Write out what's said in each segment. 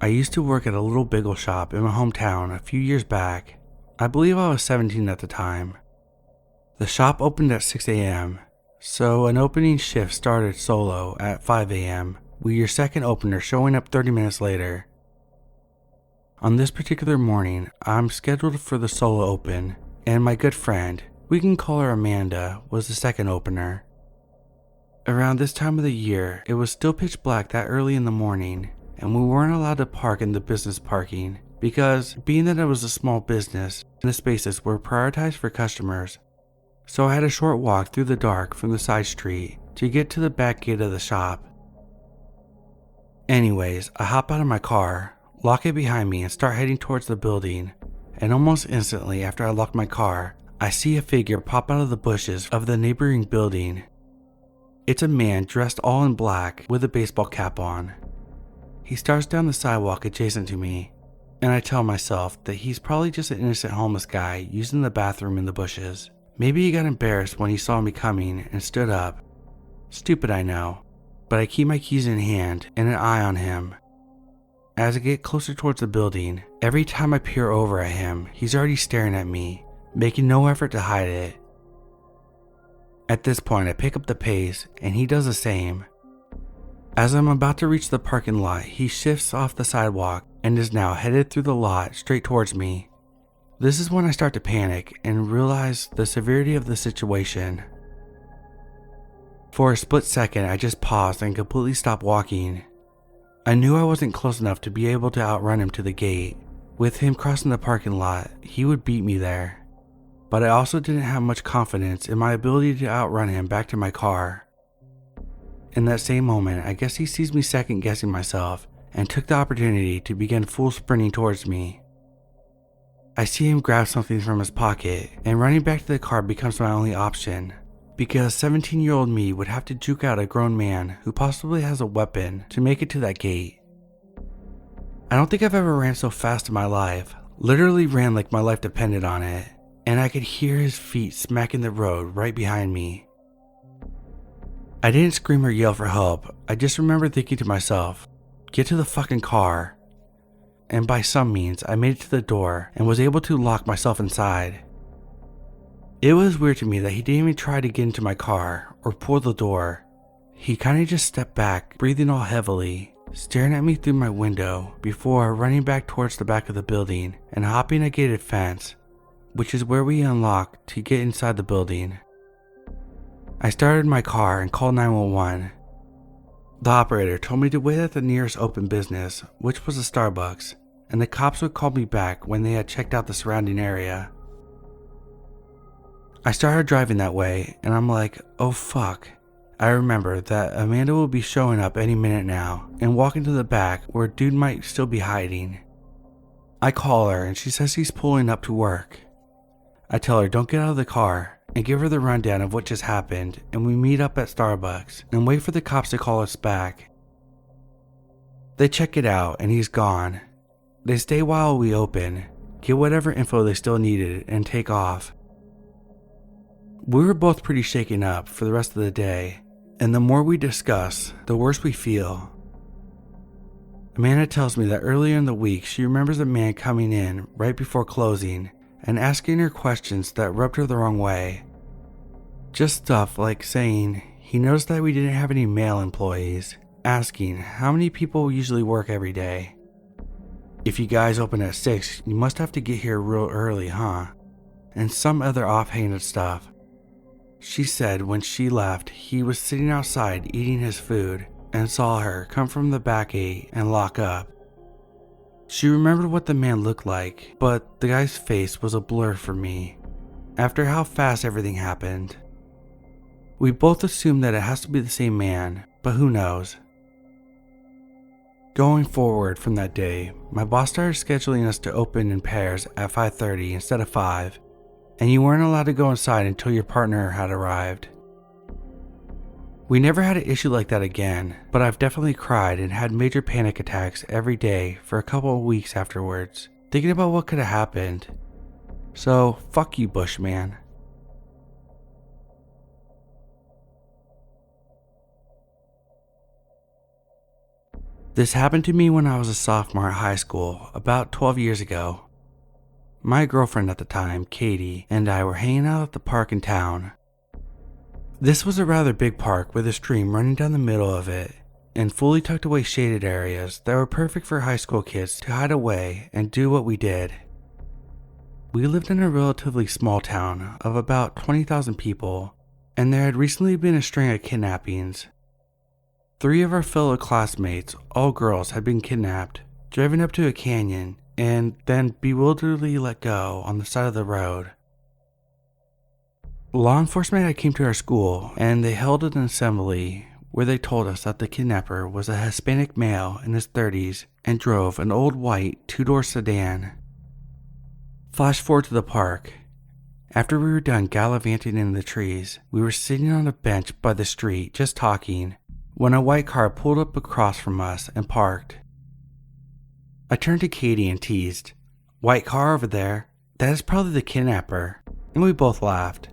I used to work at a little bagel shop in my hometown a few years back. I believe I was 17 at the time. The shop opened at 6 a.m., so an opening shift started solo at 5 a.m., with your second opener showing up 30 minutes later. On this particular morning, I'm scheduled for the solo open, and my good friend, we can call her Amanda, was the second opener. Around this time of the year, it was still pitch black that early in the morning, and we weren't allowed to park in the business parking because, being that it was a small business, the spaces were prioritized for customers. So I had a short walk through the dark from the side street to get to the back gate of the shop. Anyways, I hop out of my car, lock it behind me, and start heading towards the building, and almost instantly after I lock my car, I see a figure pop out of the bushes of the neighboring building. It's a man dressed all in black with a baseball cap on. He starts down the sidewalk adjacent to me, and I tell myself that he's probably just an innocent homeless guy using the bathroom in the bushes. Maybe he got embarrassed when he saw me coming and stood up. Stupid, I know, but I keep my keys in hand and an eye on him. As I get closer towards the building, every time I peer over at him, he's already staring at me, making no effort to hide it. At this point, I pick up the pace, and he does the same. As I'm about to reach the parking lot, he shifts off the sidewalk and is now headed through the lot straight towards me. This is when I start to panic and realize the severity of the situation. For a split second, I just paused and completely stopped walking. I knew I wasn't close enough to be able to outrun him to the gate. With him crossing the parking lot, he would beat me there. But I also didn't have much confidence in my ability to outrun him back to my car. In that same moment, I guess he sees me second guessing myself and took the opportunity to begin full sprinting towards me. I see him grab something from his pocket, and running back to the car becomes my only option, because 17-year-old me would have to juke out a grown man who possibly has a weapon to make it to that gate. I don't think I've ever ran so fast in my life, literally ran like my life depended on it, and I could hear his feet smacking the road right behind me. I didn't scream or yell for help, I just remember thinking to myself, get to the fucking car. And by some means, I made it to the door and was able to lock myself inside. It was weird to me that he didn't even try to get into my car or pull the door. He kinda just stepped back, breathing all heavily, staring at me through my window before running back towards the back of the building and hopping a gated fence, which is where we unlock to get inside the building. I started my car and called 911. The operator told me to wait at the nearest open business, which was a Starbucks, and the cops would call me back when they had checked out the surrounding area. I started driving that way, and I'm like, oh fuck. I remember that Amanda will be showing up any minute now and walking to the back where dude might still be hiding. I call her and she says he's pulling up to work. I tell her don't get out of the car and give her the rundown of what just happened, and we meet up at Starbucks and wait for the cops to call us back. They check it out and he's gone. They stay while we open, get whatever info they still needed, and take off. We were both pretty shaken up for the rest of the day, and the more we discuss, the worse we feel. Amanda tells me that earlier in the week she remembers a man coming in right before closing and asking her questions that rubbed her the wrong way. Just stuff like saying he noticed that we didn't have any male employees, asking how many people usually work every day. If you guys open at 6, you must have to get here real early, huh? And some other offhanded stuff. She said when she left, he was sitting outside eating his food and saw her come from the back gate and lock up. She remembered what the man looked like, but the guy's face was a blur for me after how fast everything happened. We both assume that it has to be the same man, but who knows? Going forward from that day, my boss started scheduling us to open in pairs at 5:30 instead of 5, and you weren't allowed to go inside until your partner had arrived. We never had an issue like that again, but I've definitely cried and had major panic attacks every day for a couple of weeks afterwards, thinking about what could have happened. So, fuck you, Bushman. This happened to me when I was a sophomore at high school, about 12 years ago. My girlfriend at the time, Katie, and I were hanging out at the park in town. This was a rather big park with a stream running down the middle of it, and fully tucked away shaded areas that were perfect for high school kids to hide away and do what we did. We lived in a relatively small town of about 20,000 people, and there had recently been a string of kidnappings. 3 of our fellow classmates, all girls, had been kidnapped, driven up to a canyon, and then bewilderedly let go on the side of the road. Law enforcement had came to our school, and they held an assembly where they told us that the kidnapper was a Hispanic male in his 30s and drove an old white 2-door sedan. Flash forward to the park. After we were done gallivanting in the trees, we were sitting on a bench by the street just talking when a white car pulled up across from us and parked. I turned to Katie and teased, "White car over there, that is probably the kidnapper," and we both laughed.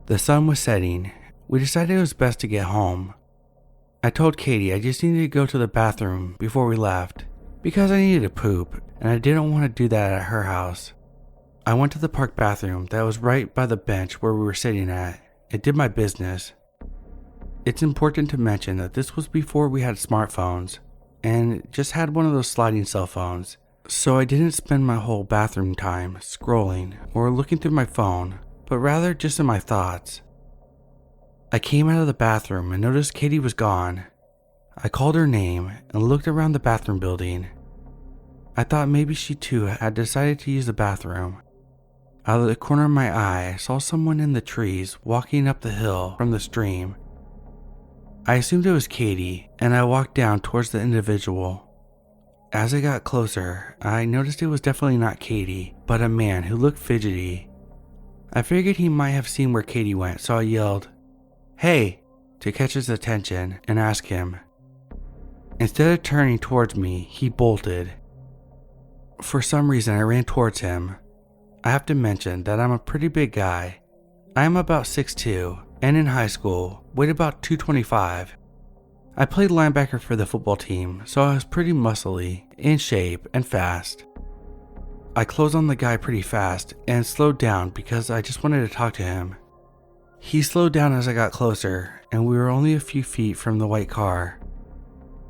The sun was setting. We decided it was best to get home. I told Katie I just needed to go to the bathroom before we left, because I needed to poop, and I didn't want to do that at her house. I went to the park bathroom that was right by the bench where we were sitting at, and did my business. It's important to mention that this was before we had smartphones, and just had one of those sliding cell phones, so I didn't spend my whole bathroom time scrolling or looking through my phone, but rather just in my thoughts. I came out of the bathroom and noticed Katie was gone. I called her name and looked around the bathroom building. I thought maybe she too had decided to use the bathroom. Out of the corner of my eye, I saw someone in the trees walking up the hill from the stream. I assumed it was Katie, and I walked down towards the individual. As I got closer, I noticed it was definitely not Katie, but a man who looked fidgety. I figured he might have seen where Katie went, so I yelled, "Hey!" to catch his attention and ask him. Instead of turning towards me, he bolted. For some reason, I ran towards him. I have to mention that I'm a pretty big guy. I am about 6'2", and in high school, weighed about 225. I played linebacker for the football team, so I was pretty muscly, in shape, and fast. I closed on the guy pretty fast and slowed down because I just wanted to talk to him. He slowed down as I got closer, and we were only a few feet from the white car.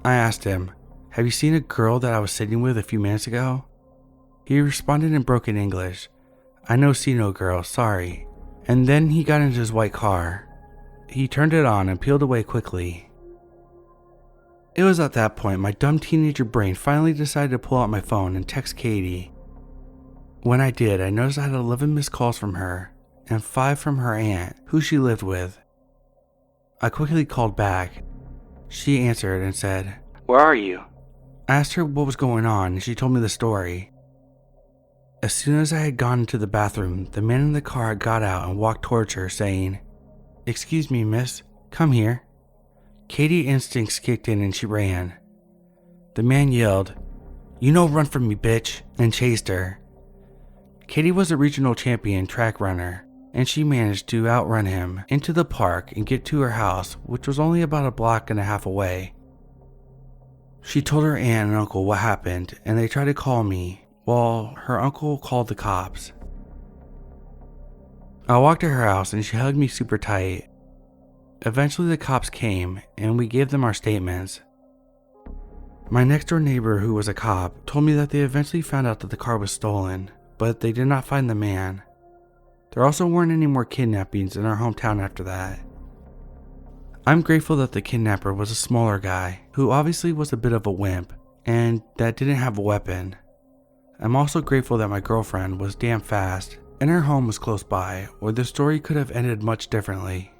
I asked him, "Have you seen a girl that I was sitting with a few minutes ago?" He responded in broken English, "I no see no girl, sorry." And then he got into his white car. He turned it on and peeled away quickly. It was at that point my dumb teenager brain finally decided to pull out my phone and text Katie. When I did, I noticed I had 11 missed calls from her and 5 from her aunt, who she lived with. I quickly called back. She answered and said, "Where are you?" I asked her what was going on and she told me the story. As soon as I had gone into the bathroom, the man in the car got out and walked towards her saying, "Excuse me, miss, come here." Katie's instincts kicked in and she ran. The man yelled, "You no run from me, bitch," and chased her. Katie was a regional champion track runner, and she managed to outrun him into the park and get to her house, which was only about a block and a half away. She told her aunt and uncle what happened, and they tried to call me, while her uncle called the cops. I walked to her house and she hugged me super tight. Eventually the cops came and we gave them our statements. My next door neighbor, who was a cop, told me that they eventually found out that the car was stolen, but they did not find the man. There also weren't any more kidnappings in our hometown after that. I'm grateful that the kidnapper was a smaller guy, who obviously was a bit of a wimp, and that didn't have a weapon. I'm also grateful that my girlfriend was damn fast, and her home was close by, or the story could have ended much differently.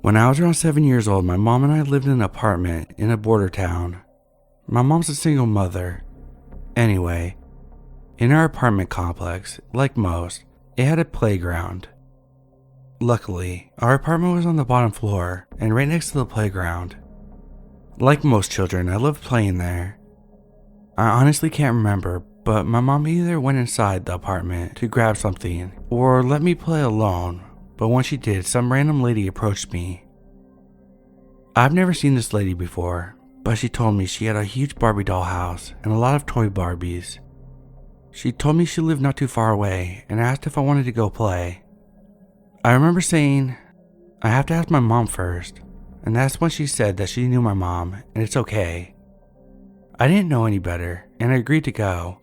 When I was around 7 years old, my mom and I lived in an apartment in a border town. My mom's a single mother. Anyway, in our apartment complex, like most, it had a playground. Luckily, our apartment was on the bottom floor and right next to the playground. Like most children, I loved playing there. I honestly can't remember, but my mom either went inside the apartment to grab something or let me play alone, but when she did, some random lady approached me. I've never seen this lady before, but she told me she had a huge Barbie doll house and a lot of toy Barbies. She told me she lived not too far away and asked if I wanted to go play. I remember saying, I have to ask my mom first, and that's when she said that she knew my mom and it's okay. I didn't know any better and I agreed to go.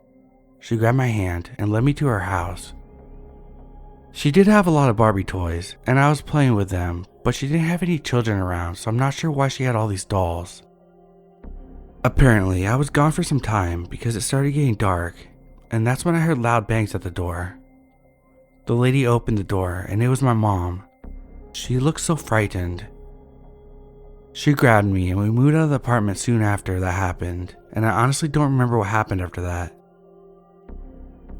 She grabbed my hand and led me to her house. She did have a lot of Barbie toys and I was playing with them, but she didn't have any children around, so I'm not sure why she had all these dolls. Apparently, I was gone for some time because it started getting dark, and that's when I heard loud bangs at the door. The lady opened the door and it was my mom. She looked so frightened. She grabbed me and we moved out of the apartment soon after that happened, and I honestly don't remember what happened after that.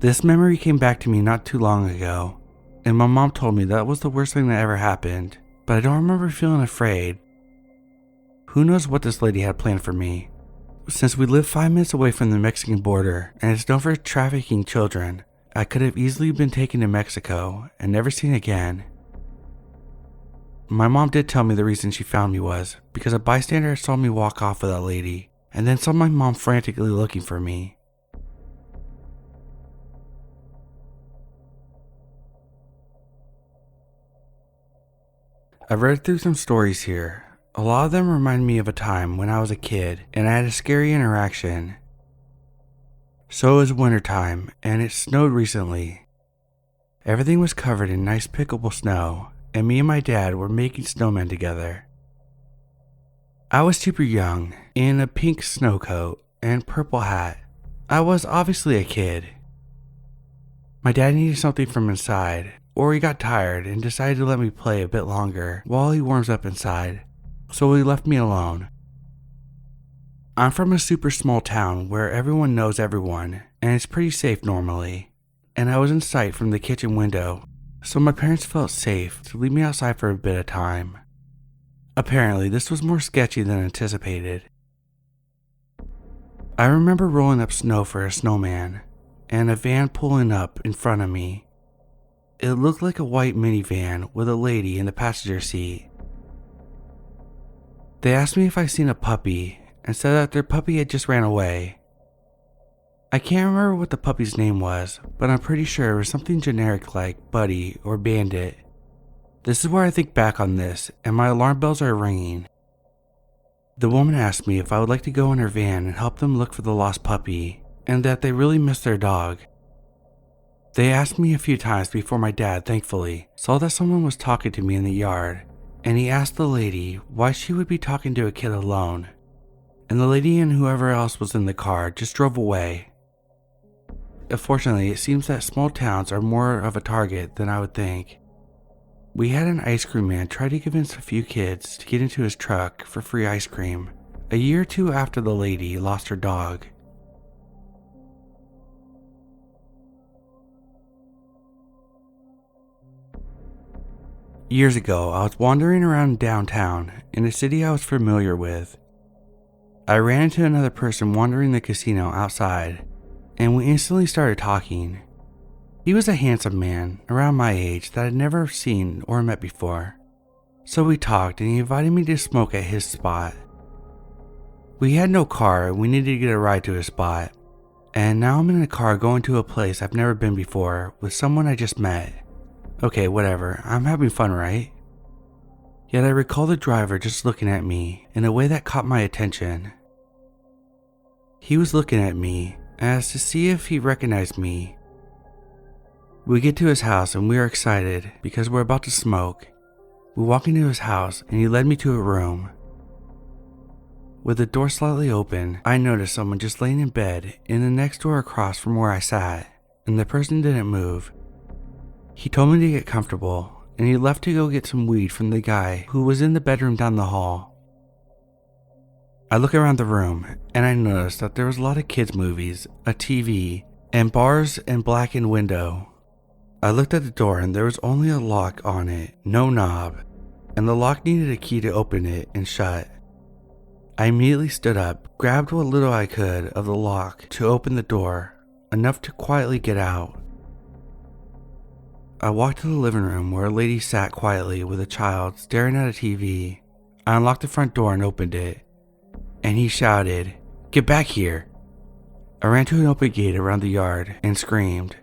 This memory came back to me not too long ago, and my mom told me that was the worst thing that ever happened, but I don't remember feeling afraid. Who knows what this lady had planned for me? Since we live 5 minutes away from the Mexican border and it's known for trafficking children, I could have easily been taken to Mexico and never seen again. My mom did tell me the reason she found me was because a bystander saw me walk off with that lady and then saw my mom frantically looking for me. I've read through some stories here. A lot of them remind me of a time when I was a kid and I had a scary interaction. So it was wintertime and it snowed recently. Everything was covered in nice pickable snow and me and my dad were making snowmen together. I was super young, in a pink snow coat and purple hat. I was obviously a kid. My dad needed something from inside, or he got tired and decided to let me play a bit longer while he warms up inside, so he left me alone. I'm from a super small town where everyone knows everyone and it's pretty safe normally, and I was in sight from the kitchen window, so my parents felt safe to leave me outside for a bit of time. Apparently this was more sketchy than anticipated. I remember rolling up snow for a snowman and a van pulling up in front of me. It looked like a white minivan with a lady in the passenger seat. They asked me if I seen a puppy and said that their puppy had just ran away. I can't remember what the puppy's name was, but I'm pretty sure it was something generic like Buddy or Bandit. This is where I think back on this and my alarm bells are ringing. The woman asked me if I would like to go in her van and help them look for the lost puppy and that they really miss their dog. They asked me a few times before my dad, thankfully, saw that someone was talking to me in the yard, and he asked the lady why she would be talking to a kid alone. And the lady and whoever else was in the car just drove away. Unfortunately, it seems that small towns are more of a target than I would think. We had an ice cream man try to convince a few kids to get into his truck for free ice cream, a year or two after the lady lost her dog. Years ago, I was wandering around downtown in a city I was familiar with. I ran into another person wandering the casino outside, and we instantly started talking. He was a handsome man, around my age, that I'd never seen or met before. So we talked and he invited me to smoke at his spot. We had no car and we needed to get a ride to his spot, and now I'm in a car going to a place I've never been before with someone I just met. Okay, whatever, I'm having fun, right? Yet I recall the driver just looking at me in a way that caught my attention. He was looking at me as to see if he recognized me. We get to his house and we are excited because we're about to smoke. We walk into his house and he led me to a room. With the door slightly open, I noticed someone just laying in bed in the next door across from where I sat, and the person didn't move. He told me to get comfortable, and he left to go get some weed from the guy who was in the bedroom down the hall. I look around the room, and I noticed that there was a lot of kids' movies, a TV, and bars and blackened window. I looked at the door and there was only a lock on it, no knob, and the lock needed a key to open it and shut. I immediately stood up, grabbed what little I could of the lock to open the door, enough to quietly get out. I walked to the living room where a lady sat quietly with a child staring at a TV. I unlocked the front door and opened it, and he shouted, "Get back here!" I ran to an open gate around the yard and screamed.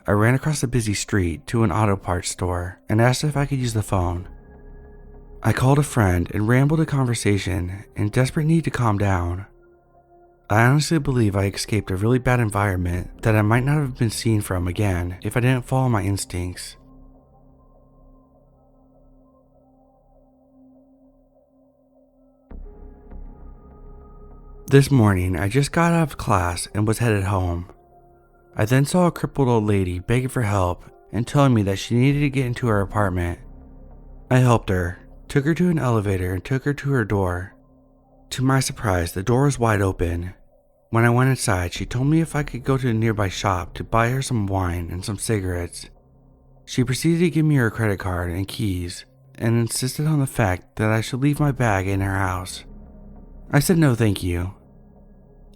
I ran across the busy street to an auto parts store and asked if I could use the phone. I called a friend and rambled a conversation in desperate need to calm down. I honestly believe I escaped a really bad environment that I might not have been seen from again if I didn't follow my instincts. This morning, I just got out of class and was headed home. I then saw a crippled old lady begging for help and telling me that she needed to get into her apartment. I helped her, took her to an elevator and took her to her door. To my surprise, the door was wide open. When I went inside, she told me if I could go to a nearby shop to buy her some wine and some cigarettes. She proceeded to give me her credit card and keys and insisted on the fact that I should leave my bag in her house. I said no thank you.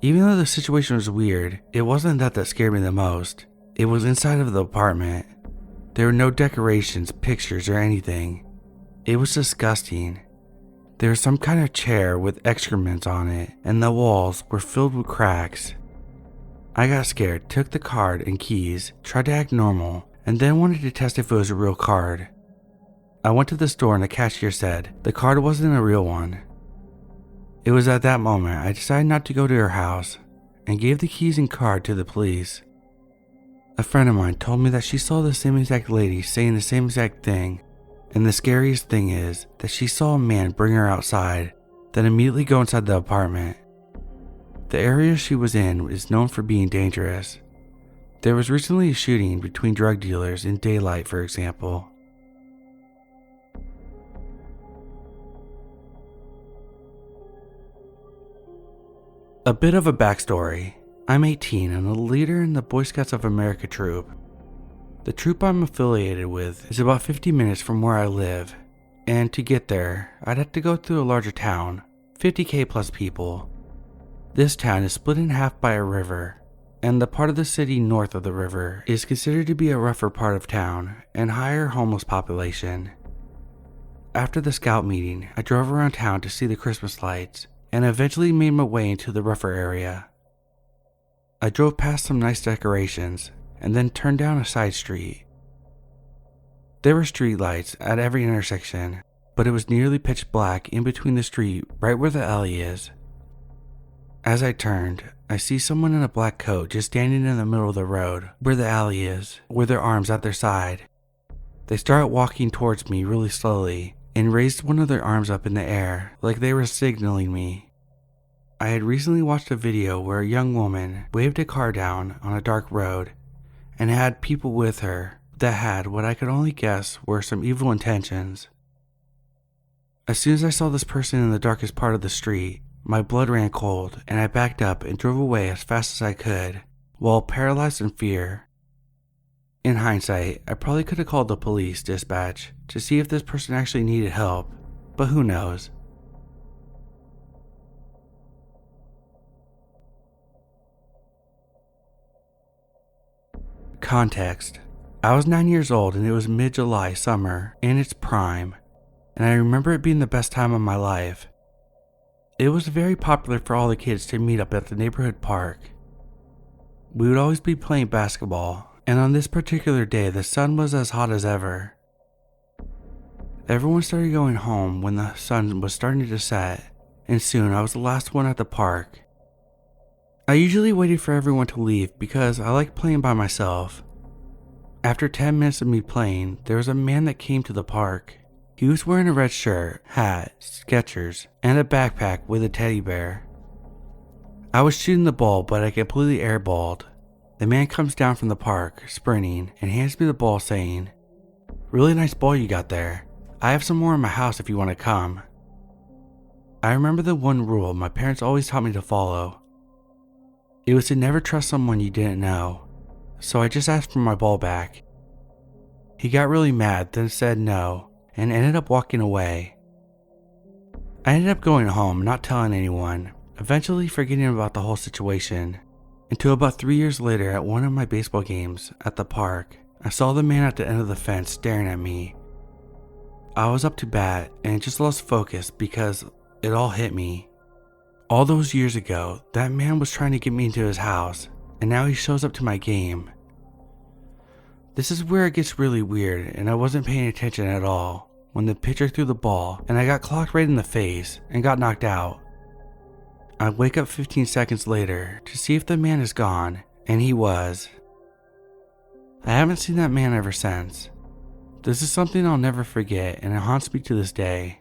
Even though the situation was weird, it wasn't that scared me the most. It was inside of the apartment. There were no decorations, pictures, or anything. It was disgusting. There was some kind of chair with excrement on it, and the walls were filled with cracks. I got scared, took the card and keys, tried to act normal, and then wanted to test if it was a real card. I went to the store and the cashier said the card wasn't a real one. It was at that moment I decided not to go to her house and gave the keys and card to the police. A friend of mine told me that she saw the same exact lady saying the same exact thing, and the scariest thing is that she saw a man bring her outside, then immediately go inside the apartment. The area she was in is known for being dangerous. There was recently a shooting between drug dealers in daylight, for example. A bit of a backstory. I'm 18 and a leader in the Boy Scouts of America troop. The troop I'm affiliated with is about 50 minutes from where I live, and to get there, I'd have to go through a larger town, 50k plus people. This town is split in half by a river, and the part of the city north of the river is considered to be a rougher part of town and higher homeless population. After the scout meeting, I drove around town to see the Christmas lights, and eventually made my way into the rougher area. I drove past some nice decorations, and then turned down a side street. There were street lights at every intersection, but it was nearly pitch black in between the street right where the alley is. As I turned, I see someone in a black coat just standing in the middle of the road where the alley is, with their arms at their side. They started walking towards me really slowly and raised one of their arms up in the air like they were signaling me. I had recently watched a video where a young woman waved a car down on a dark road and had people with her that had what I could only guess were some evil intentions. As soon as I saw this person in the darkest part of the street, my blood ran cold and I backed up and drove away as fast as I could, while paralyzed in fear. In hindsight, I probably could have called the police dispatch to see if this person actually needed help, but who knows. Context. I was 9 years old and it was mid-July summer in its prime, and I remember it being the best time of my life. It was very popular for all the kids to meet up at the neighborhood park. We would always be playing basketball, and on this particular day the sun was as hot as ever. Everyone started going home when the sun was starting to set, and soon I was the last one at the park. I usually waited for everyone to leave because I like playing by myself. After 10 minutes of me playing, there was a man that came to the park. He was wearing a red shirt, hat, Skechers, and a backpack with a teddy bear. I was shooting the ball, but I completely airballed. The man comes down from the park, sprinting, and hands me the ball saying, "Really nice ball you got there. I have some more in my house if you want to come." I remember the one rule my parents always taught me to follow. It was to never trust someone you didn't know, so I just asked for my ball back. He got really mad, then said no, and ended up walking away. I ended up going home, not telling anyone, eventually forgetting about the whole situation, until about 3 years later at one of my baseball games at the park, I saw the man at the end of the fence staring at me. I was up to bat and just lost focus because it all hit me. All those years ago, that man was trying to get me into his house, and now he shows up to my game. This is where it gets really weird, and I wasn't paying attention at all when the pitcher threw the ball and I got clocked right in the face and got knocked out. I wake up 15 seconds later to see if the man is gone, and he was. I haven't seen that man ever since. This is something I'll never forget, and it haunts me to this day.